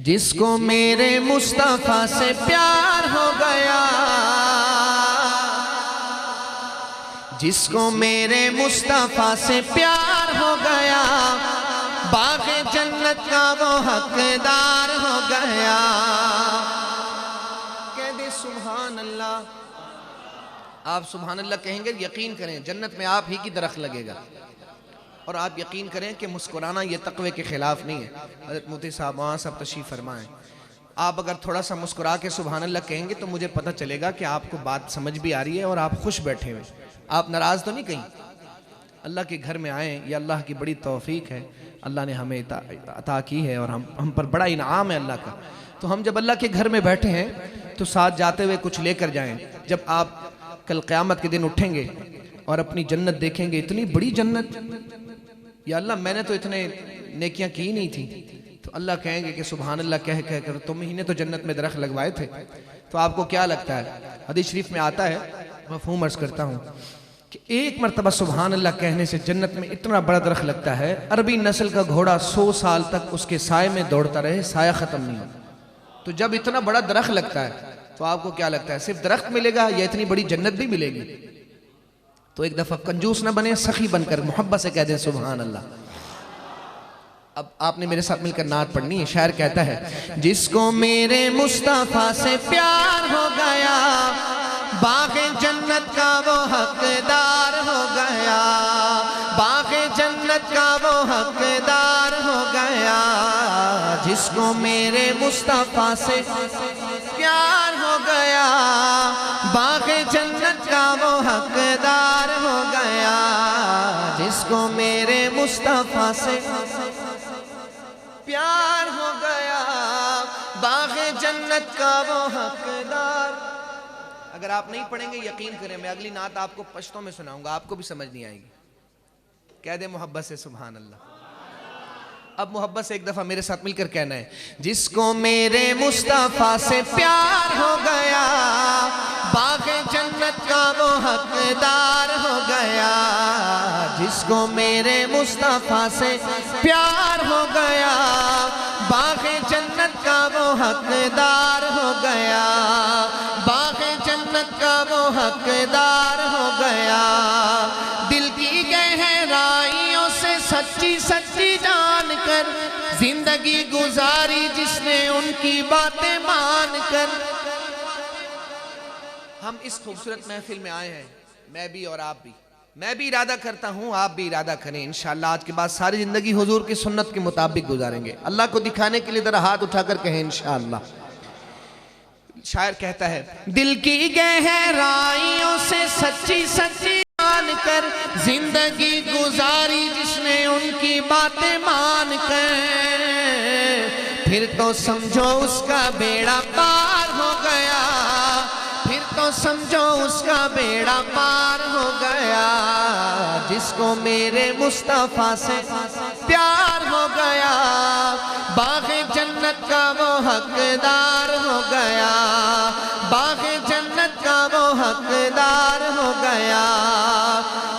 جس کو میرے مصطفیٰ سے پیار ہو گیا، جس کو میرے مصطفیٰ سے پیار ہو گیا، باغ جنت کا وہ حقدار ہو گیا۔ کہہ دے سبحان اللہ۔ آپ سبحان اللہ کہیں گے، یقین کریں جنت میں آپ ہی کی درخت لگے گا، اور آپ یقین کریں کہ مسکرانا یہ تقوی کے خلاف نہیں ہے۔ حضرت مفتی صاحب وہاں سب تشریف فرمائیں، آپ اگر تھوڑا سا مسکرا کے سبحان اللہ کہیں گے تو مجھے پتہ چلے گا کہ آپ کو بات سمجھ بھی آ رہی ہے اور آپ خوش بیٹھے ہوئے، آپ ناراض تو نہیں کہیں۔ اللہ کے گھر میں آئیں، یہ اللہ کی بڑی توفیق ہے، اللہ نے ہمیں عطا کی ہے، اور ہم پر بڑا انعام ہے اللہ کا۔ تو ہم جب اللہ کے گھر میں بیٹھے ہیں تو ساتھ جاتے ہوئے کچھ لے کر جائیں۔ جب آپ کل قیامت کے دن اٹھیں گے اور اپنی جنت دیکھیں گے، اتنی بڑی جنت، یا اللہ میں نے تو اتنے نیکیاں کی نہیں تھی، تو اللہ کہیں گے کہ سبحان اللہ کہہ کر تم ہی نے تو جنت میں درخت لگوائے تھے۔ تو آپ کو کیا لگتا ہے؟ حدیث شریف میں آتا ہے، مفہوم عرض کرتا ہوں، کہ ایک مرتبہ سبحان اللہ کہنے سے جنت میں اتنا بڑا درخت لگتا ہے، عربی نسل کا گھوڑا 100 سال تک اس کے سائے میں دوڑتا رہے، سایہ ختم نہیں ہو۔ تو جب اتنا بڑا درخت لگتا ہے تو آپ کو کیا لگتا ہے؟ صرف درخت ملے گا یا اتنی بڑی جنت بھی ملے گی؟ تو ایک دفعہ کنجوس نہ بنے، سخی بن کر محبت سے کہہ دیں سبحان اللہ۔ اب آپ نے میرے ساتھ مل کر نعت پڑھنی ہے۔ شاعر کہتا ہے، جس کو میرے مصطفیٰ سے پیار ہو گیا، باغ جنت کا وہ حقدار ہو گیا، باغ جنت کا وہ حقدار ہو گیا۔ جس کو میرے مصطفیٰ سے پیار ہو گیا، باغ جنت کا وہ حقدار ہو گیا۔ جس کو میرے مصطفیٰ سے پیار ہو گیا، باغ جنت کا وہ حقدار۔ اگر آپ نہیں پڑھیں گے یقین کریں میں اگلی نعت آپ کو پشتوں میں سناؤں گا، آپ کو بھی سمجھ نہیں آئے گی۔ کہہ دیں محبت سے سبحان اللہ۔ اب محبت سے ایک دفعہ میرے ساتھ مل کر کہنا ہے، جس کو میرے مصطفیٰ سے پیار ہو گیا، باغ جنت کا وہ حقدار ہو گیا۔ جس کو میرے مصطفیٰ سے پیار ہو گیا، باغ جنت کا وہ حقدار ہو گیا، باغ جنت کا وہ حقدار ہو گیا۔ دل کی گہرائیوں سے سچی سچی جان کر زندگی گزاری جس نے ان کی باتیں مان کر۔ ہم اس خوبصورت محفل میں آئے ہیں، میں بھی اور آپ بھی، میں بھی ارادہ کرتا ہوں آپ بھی ارادہ کریں، انشاءاللہ آج کے بعد ساری زندگی حضور کی سنت کے مطابق گزاریں گے۔ اللہ کو دکھانے کے لیے ذرا ہاتھ اٹھا کر کہیں انشاءاللہ۔ شاعر کہتا ہے، دل کی گہرائیوں سے سچی سچی جان کر زندگی گزاری جس نے ان کی باتیں مان کر، پھر تو سمجھو اس کا بیڑا پار ہو گیا، پھر تو سمجھو اس کا بیڑا پار ہو گیا۔ جس کو میرے مصطفیٰ سے پیار ہو گیا، باغ جنت کا وہ حقدار ہو گیا، باغ جنت کا وہ حقدار ہو گیا۔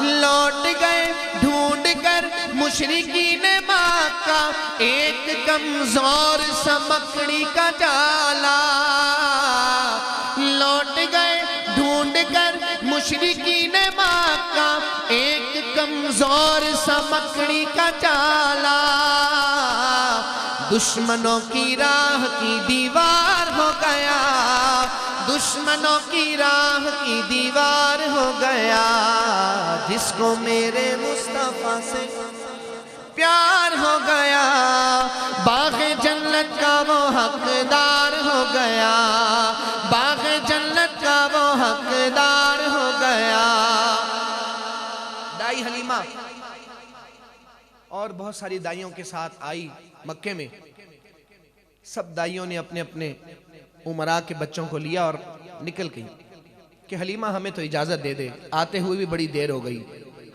لوٹ گئے ڈھونڈ کر مشرکین مکہ ایک کمزور سا مکڑی کا جالا، لوٹ گئے ڈھونڈ کر مشرکین مکہ ایک کمزور سا مکڑی کا جالا۔ دشمنوں کی راہ کی دیوار ہو گیا، دشمنوں کی راہ کی دیوار ہو گیا۔ جس کو میرے مصطفیٰ سے پیار ہو گیا، باغ جنت کا وہ حقدار ہو گیا، باغ جنت کا وہ حقدار ہو گیا۔ دائی حلیمہ اور بہت ساری دائیوں کے ساتھ آئی مکے میں، سب دائیوں نے اپنے اپنے عمراء کے بچوں کو لیا اور نکل گئی کہ حلیمہ ہمیں تو اجازت دے دے، آتے ہوئے بھی بڑی دیر ہو گئی،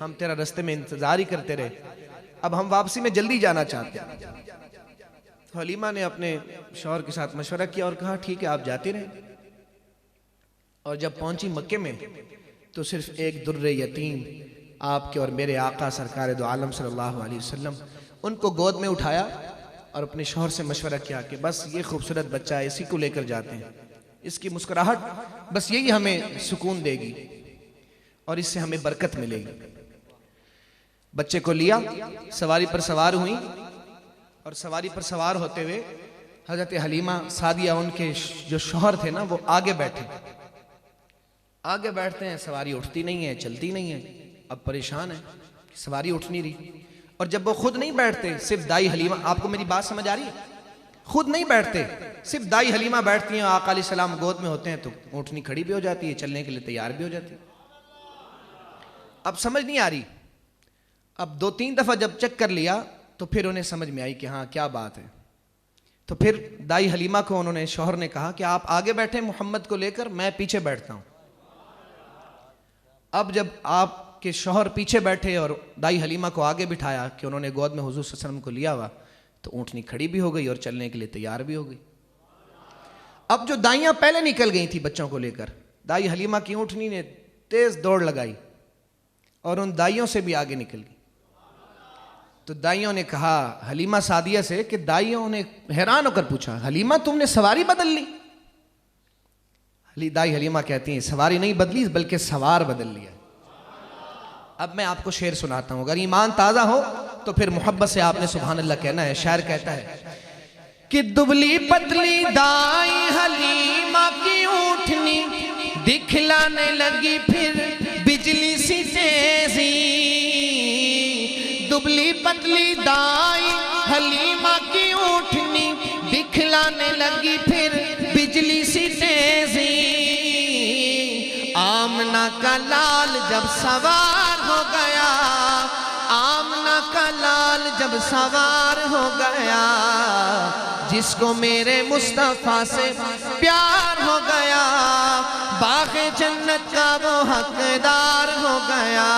ہم تیرا رستے میں انتظار ہی کرتے رہے، اب ہم واپسی میں جلدی جانا چاہتے ہیں۔ تو حلیمہ نے اپنے شوہر کے ساتھ مشورہ کیا اور کہا ٹھیک ہے آپ جاتے رہیں۔ اور جب پہنچی مکے میں تو صرف ایک در یتیم آپ کے اور میرے آقا سرکار دو عالم صلی اللہ علیہ وسلم، ان کو گود میں اٹھایا اور اپنے شوہر سے مشورہ کیا کہ بس یہ خوبصورت بچہ ہے، اسی کو لے کر جاتے ہیں، اس کی مسکراہٹ بس یہی ہمیں سکون دے گی اور اس سے ہمیں برکت ملے گی۔ بچے کو لیا، سواری پر سوار ہوئی، اور سواری پر سوار ہوتے ہوئے حضرت حلیمہ سعدیہ ان کے جو شوہر تھے نا وہ آگے بیٹھے۔ آگے بیٹھتے ہیں، سواری اٹھتی نہیں ہے، چلتی نہیں ہے، اب پریشان ہے، سواری اٹھ نہیں رہی۔ اور جب وہ خود نہیں بیٹھتے، صرف دائی حلیمہ، آپ کو میری بات سمجھ آ رہی ہے؟ خود نہیں بیٹھتے، صرف دائی حلیمہ بیٹھتی ہیں، آقا علیہ السلام گود میں ہوتے ہیں تو اونٹنی کھڑی بھی ہو جاتی ہے، چلنے کے لیے تیار بھی ہو جاتی ہے۔ اب سمجھ نہیں آ رہی، اب 2-3 دفعہ جب چیک کر لیا تو پھر انہیں سمجھ میں آئی کہ ہاں کیا بات ہے۔ تو پھر دائی حلیمہ کو انہوں نے، شوہر نے کہا کہ آپ آگے بیٹھیں محمد کو لے کر، میں پیچھے بیٹھتا ہوں۔ اب جب آپ کے شوہر پیچھے بیٹھے اور دائی حلیمہ کو آگے بٹھایا کہ انہوں نے گود میں حضور صلی اللہ علیہ وسلم کو لیا ہوا، تو اونٹنی کھڑی بھی ہو گئی اور چلنے کے لیے تیار بھی ہو گئی۔ اب جو دائیاں پہلے نکل گئی تھی بچوں کو لے کر، دائی حلیمہ کی اونٹنی نے تیز دوڑ لگائی اور ان دائیوں سے بھی آگے نکل گئی۔ تو دائیوں نے کہا حلیمہ سعدیہ سے کہ دائیوں نے حیران ہو کر پوچھا، حلیمہ تم نے سواری بدل لی؟ دائی حلیمہ کہتی ہیں سواری نہیں بدلی بلکہ سوار بدل لیا۔ اب میں آپ کو شعر سناتا ہوں، اگر ایمان تازہ ہو تو پھر محبت سے آپ نے سبحان اللہ کہنا ہے۔ شاعر کہتا ہے کہ دبلی پتلی دائی حلیمہ کی اونٹنی دکھلانے لگی پھر بجلی سی تیزی، دبلی پتلی دائی حلیمہ کی اونٹنی دکھلانے لگی پھر بجلی سی تیزی، آمنہ کا لال جب سوار ہو گیا، آمنہ کا لال جب سوار ہو گیا، جس کو میرے مصطفیٰ سے پیار ہو گیا، باغ جنت کا وہ حقدار ہو گیا،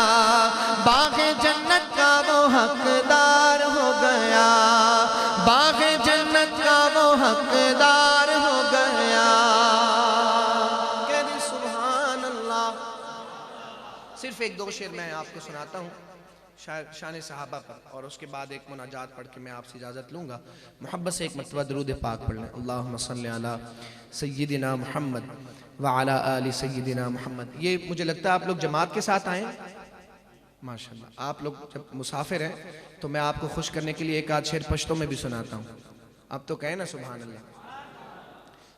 باغ جنت کا وہ حقدار ہو گیا، باغ جنت کا وہ حقدار ہو گیا۔ کہہ دی سبحان اللہ۔ صرف 1-2 شعر میں آپ کو سناتا ہوں شان صحابہ پر، اور اس کے بعد ایک مناجات پڑھ کے میں آپ سے اجازت لوں گا۔ محبت سے ایک مرتبہ درود پاک پڑھ لیں۔ اللہم صلی علی سیدنا محمد وعلی آل سیدنا محمد۔ یہ مجھے لگتا ہے آپ لوگ جماعت کے ساتھ آئیں، ماشاءاللہ۔ آپ لوگ جب مسافر ہیں تو میں آپ کو خوش کرنے کے لیے ایک آدھ شعر پشتوں میں بھی سناتا ہوں۔ اب تو کہیں نا سبحان اللہ۔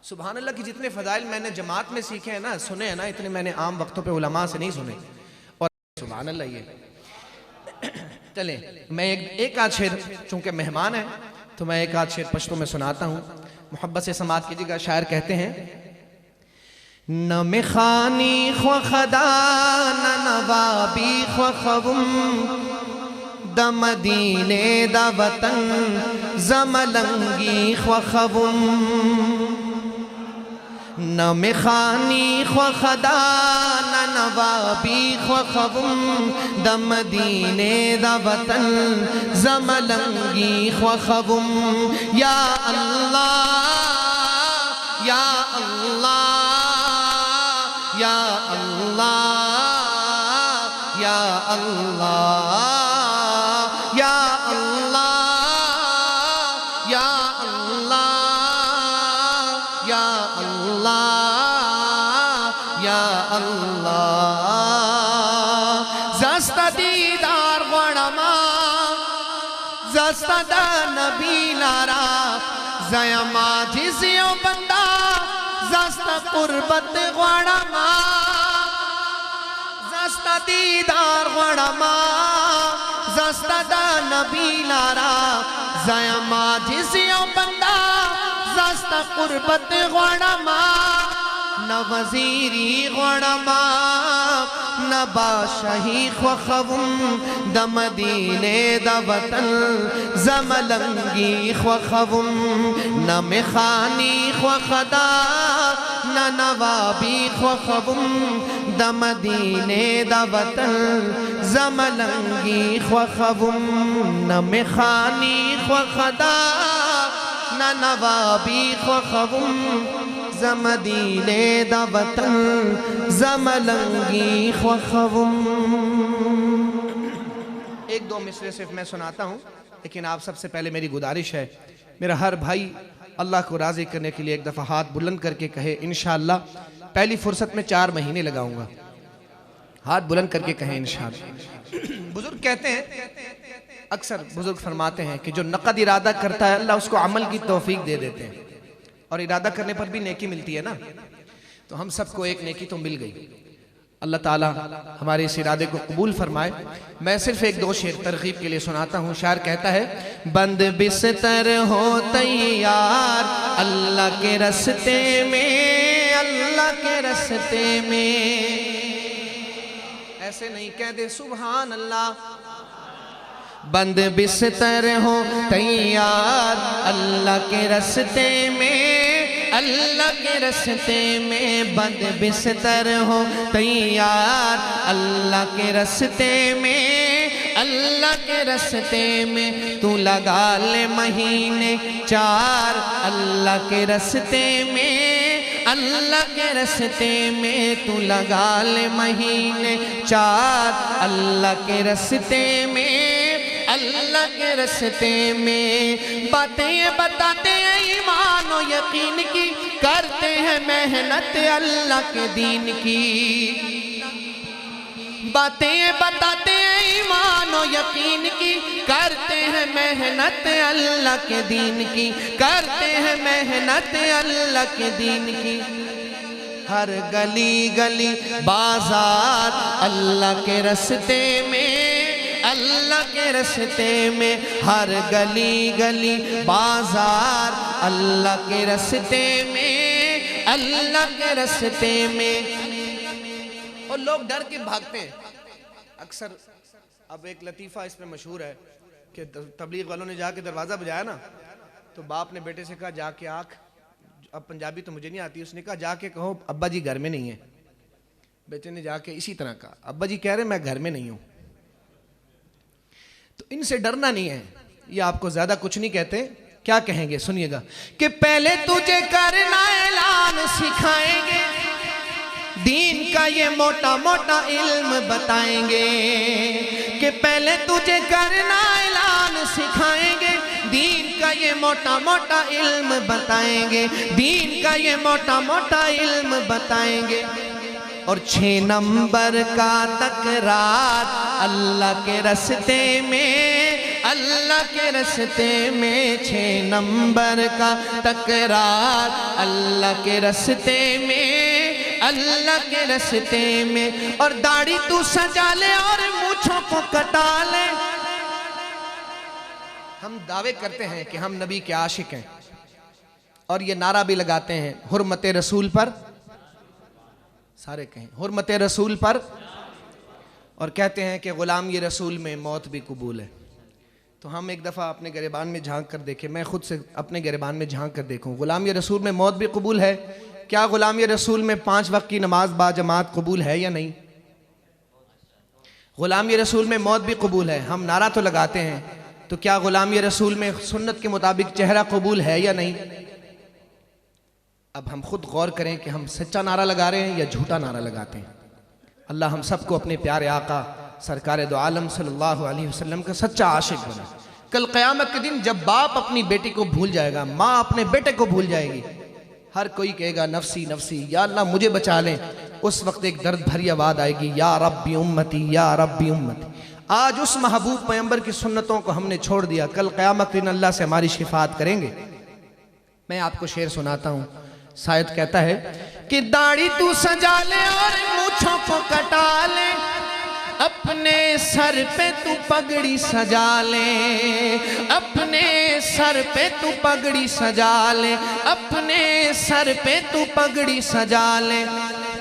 سبحان اللہ کی جتنے فضائل میں نے جماعت میں سیکھے ہیں نا، سنے ہیں نا، اتنے میں نے عام وقتوں پہ علماء سے نہیں سنے، اور سبحان اللہ۔ یہ چلیں میں ایک آدھ شعر، چونکہ مہمان ہے تو میں ایک آدھ شعر پشتوں میں سناتا ہوں، محبت سے سماعت کیجیے گا۔ شاعر کہتے ہیں نہ مخانی خو خدا نہ نوابی خو خوم دا مدینے دا وطن زملنگی خو خوم، نہ مخانی خو خدا نہ نوابی خو خوم دا مدینے دا وطن زملنگی خو خوم، یا اللہ یا اللہ یا اللہ یا اللہ یا اللہ یا اللہ یا اللہ یا اللہ، زستا دیدار غڑما زستا دا نبی لارا، زیما جزیو بندہ زستا قربت غڑما، زستا دیدار غڑما زستا دا نبی لارا، زیما جزیو بندہ زستا قربت غڑما، نہ وزیری غڑما نہ بادشاہی خو خوم دا مدینے دا وطن زملنگی خو خوم، نہ مخانی خو خدا نہ نوابی خو خوم دا مدینے دا وطن زملنگی خو خوم، نہ مخانی خو خدا نہ نوابی خو خوم زمدینے دا وطن زملنگی خو خوم۔ 1-2 مصرے صرف میں سناتا ہوں، لیکن آپ سب سے پہلے میری گزارش ہے میرا ہر بھائی اللہ کو راضی کرنے کے لیے ایک دفعہ ہاتھ بلند کر کے کہے انشاءاللہ پہلی فرصت میں 4 مہینے لگاؤں گا. ہاتھ بلند کر کے کہیں انشاءاللہ. بزرگ کہتے ہیں، اکثر بزرگ فرماتے ہیں کہ جو نقد ارادہ کرتا ہے اللہ اس کو عمل کی توفیق دے دیتے ہیں، اور ارادہ کرنے پر بھی نیکی ملتی ہے نا. تو ہم سب کو ایک نیکی تو مل گئی. اللہ تعالیٰ ہمارے اس ارادے کو قبول فرمائے. میں صرف 1-2 شعر ترغیب کے لیے سناتا ہوں. شاعر کہتا ہے، بند بستر ہو تیار اللہ کے راستے میں، اللہ کے راستے میں. ایسے نہیں کہتے سبحان اللہ. بند بستر ہو تیار اللہ کے راستے میں، اللہ کے راستے میں. بند بستر ہو تیار اللہ کے راستے میں، اللہ کے راستے میں. تو لگا لے مہینے 4 اللہ کے راستے میں، اللہ کے راستے میں. تو لگا لے مہینے 4 اللہ کے راستے میں، اللہ کے راستے میں. باتیں یہ بتاتے ہیں ایمان و یقین کی، کرتے ہیں محنت اللہ کے دین کی. باتیں یہ بتاتے ہیں ایمان و یقین کی، کرتے ہیں محنت اللہ کے دین کی، کرتے ہیں محنت اللہ کے دین کی. ہر گلی گلی بازار اللہ کے راستے میں، اللہ کے راستے میں. ہر گلی گلی بازار اللہ کے راستے میں، اللہ کے راستے میں. اور لوگ ڈر کے بھاگتے ہیں اکثر. اب ایک لطیفہ اس میں مشہور ہے کہ تبلیغ والوں نے جا کے دروازہ بجایا نا، تو باپ نے بیٹے سے کہا جا کے آنکھ، اب پنجابی تو مجھے نہیں آتی، اس نے کہا جا کے کہو ابا جی گھر میں نہیں ہیں. بیٹے نے جا کے اسی طرح کہا ابا جی کہہ رہے میں گھر میں نہیں ہوں. تو ان سے ڈرنا نہیں ہے، یہ آپ کو زیادہ کچھ نہیں کہتے. کیا کہیں گے سنیے گا کہ پہلے تجھے کرنا اعلان سکھائیں گے، دین کا یہ موٹا موٹا علم بتائیں گے. کہ پہلے تجھے کرنا اعلان سکھائیں گے، دین کا یہ موٹا موٹا علم بتائیں گے، دین کا یہ موٹا موٹا علم بتائیں گے. اور 6 نمبر کا تکرار اللہ کے راستے میں، اللہ کے راستے میں. 6 نمبر کا تکرار اللہ کے راستے میں، اللہ کے راستے میں. اور داڑھی تو سجا لے اور مونچھوں کو کٹا لے. ہم دعوے کرتے ہیں کہ ہم نبی کے عاشق ہیں، اور یہ نعرہ بھی لگاتے ہیں حرمت رسول پر، سارے کہیں حرمت رسول پر. اور کہتے ہیں کہ غلام یہ رسول میں موت بھی قبول ہے. تو ہم ایک دفعہ اپنے گریبان میں جھانک کر دیکھیں، میں خود سے اپنے گریبان میں جھانک کر دیکھوں، غلام یہ رسول میں موت بھی قبول ہے. کیا غلام یہ رسول میں 5 وقت کی نماز با جماعت قبول ہے یا نہیں؟ غلام یہ رسول میں موت بھی قبول ہے. ہم نعرہ تو لگاتے ہیں، تو کیا غلام یہ رسول میں سنت کے مطابق چہرہ قبول ہے یا نہیں؟ اب ہم خود غور کریں کہ ہم سچا نعرہ لگا رہے ہیں یا جھوٹا نعرہ لگاتے ہیں. اللہ ہم سب کو اپنے پیارے آقا سرکار دو عالم صلی اللہ علیہ وسلم کا سچا عاشق بنا. کل قیامت کے دن جب باپ اپنی بیٹی کو بھول جائے گا، ماں اپنے بیٹے کو بھول جائے گی، ہر کوئی کہے گا نفسی نفسی، یا اللہ مجھے بچا لیں. اس وقت ایک درد بھری آواز آئے گی، یا ربی امتی یا ربی امتی. آج اس محبوب پیغمبر کی سنتوں کو ہم نے چھوڑ دیا، کل قیامت کے دن اللہ سے ہماری شفاعت کریں گے. میں آپ کو شعر سناتا ہوں. شاید کہتا ہے کہ داڑھی تو سجا لے اور مونچھوں کو کٹا لے، اپنے سر پہ تو پگڑی سجا لے، اپنے سر پہ تو پگڑی سجا لے، اپنے سر پہ تو پگڑی سجا لے.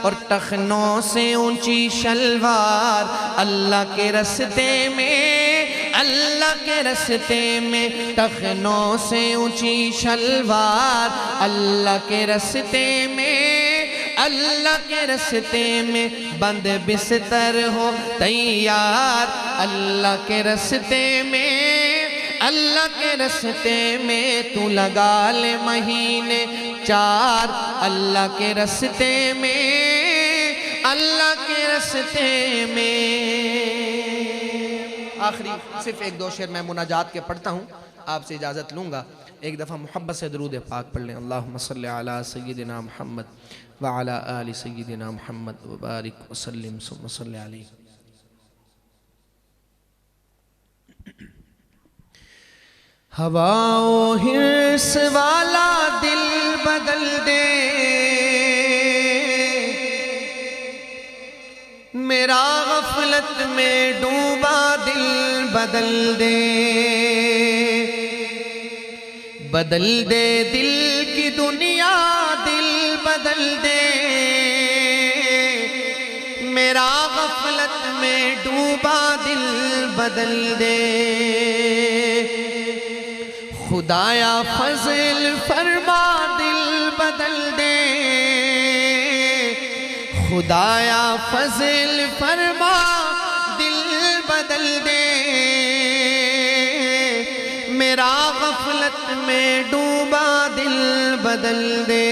اور ٹخنوں سے اونچی شلوار اللہ کے راستے میں، اللہ کے راستے میں. ٹخنوں سے اونچی شلوار اللہ کے راستے میں، اللہ کے راستے میں. بند بستر ہو تیار اللہ کے راستے میں، اللہ کے راستے میں. تو لگا لے مہینے 4 اللہ کے راستے میں، اللہ کے راستے میں. آخری صرف 1-2 شعر میں مناجات کے پڑھتا ہوں. آپ سے اجازت لوں گا. ایک دفعہ محبت سے درود پاک پڑھ لیں. اللہم صلی علی سیدنا محمد وعلی آل سیدنا محمد وبارک وسلم ثم صلی علیہ. ہوا و حرص والا دل بدل دے، میرا غفلت میں ڈوبا دل بدل دے. بدل دے دل کی دنیا، دل بدل دے، میرا غفلت میں ڈوبا دل بدل دے. خدایا فضل فرما دل بدل دے، خدایا فضل فرما دل بدل دے، میرا غفلت میں ڈوبا دل بدل دے.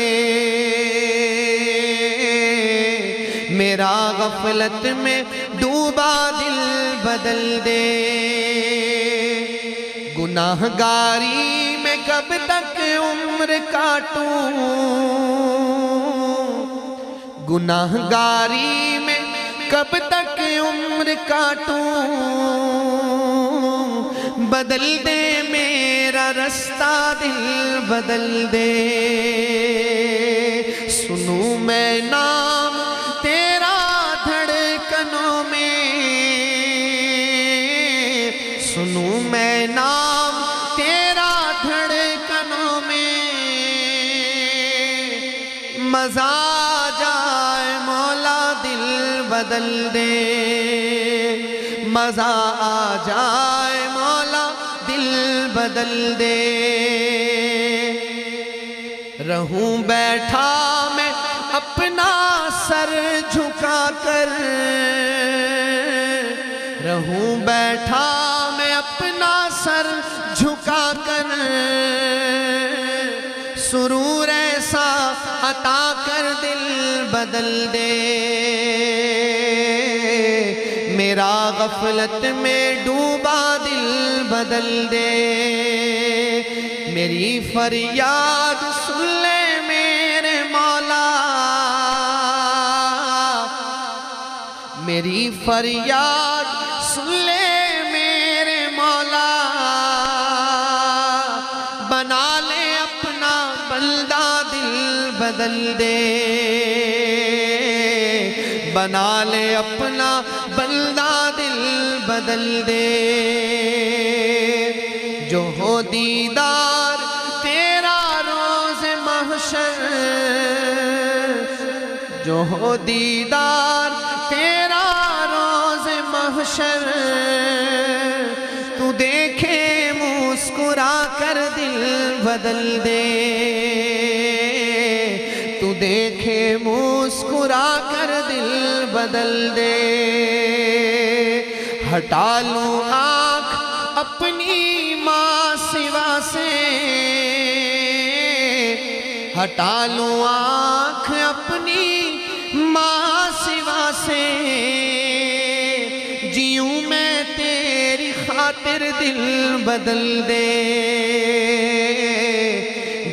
میرا غفلت میں ڈوبا دل بدل دے. گناہگاری میں کب تک عمر کاٹوں، گناہگاری میں کب تک عمر کاٹوں. بدل دے میرا رستہ دل بدل دے. سنوں میں نام تیرا دھڑکنوں میں، سنوں میں نام تیرا دھڑکنوں میں. مزہ آ جائے مولا دل بدل دے، مزہ آ جائے مولا دل بدل دے. رہوں بیٹھا میں اپنا سر جھکا کر، رہوں بیٹھا میں اپنا سر جھکا کر. سرور ایسا عطا کر دل بدل دے. میرا غفلت میں ڈوبا دل بدل دے. میری فریاد سن لے میرے مولا، میری فریاد سن لے میرے مولا. بنا لے اپنا بندہ دل بدل دے، بنا لے اپنا بندہ دل بدل دے. جو ہو دیدار تیرا روز محشر، جو ہو دیدار تیرا روز محشر. تو دیکھے مسکرا کر دل بدل دے، تو دیکھے مسکرا کر دل بدل دے. ہٹا لوں آنکھ اپنی ماں سوا سے، ہٹا لوں آنکھ اپنی ماں سوا سے. جیوں میں تیری خاطر دل بدل دے،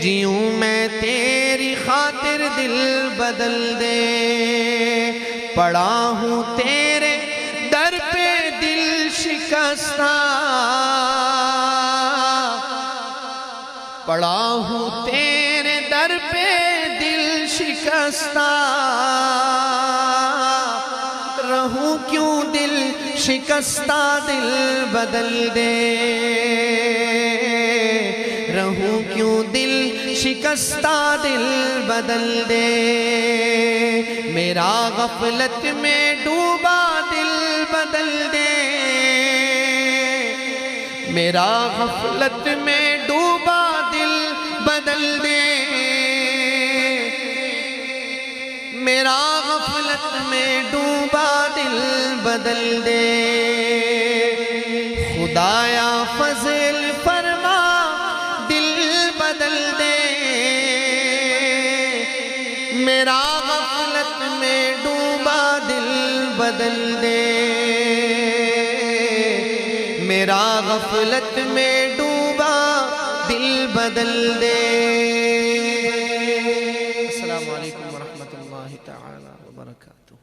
جیوں میں تیری خاطر دل بدل دے. پڑا ہوں تیرے در پہ دل شکستہ، پڑا ہوں تیرے در پہ دل شکستہ. رہوں کیوں دل شکستہ دل بدل دے، رہوں کیوں دل شکستہ دل بدل دے. میرا غفلت میں ڈوبا دل بدل دے، میرا غفلت میں ڈوبا دل بدل دے. میرا غفلت میں ڈوبا دل بدل دے. خدایا فضل فرما دل بدل دے. میرا غفلت میں ڈوبا دل بدل دے. میرا غفلت میں ڈوبا بدل دے۔ السلام علیکم ورحمۃ اللہ تعالی وبرکاتہ۔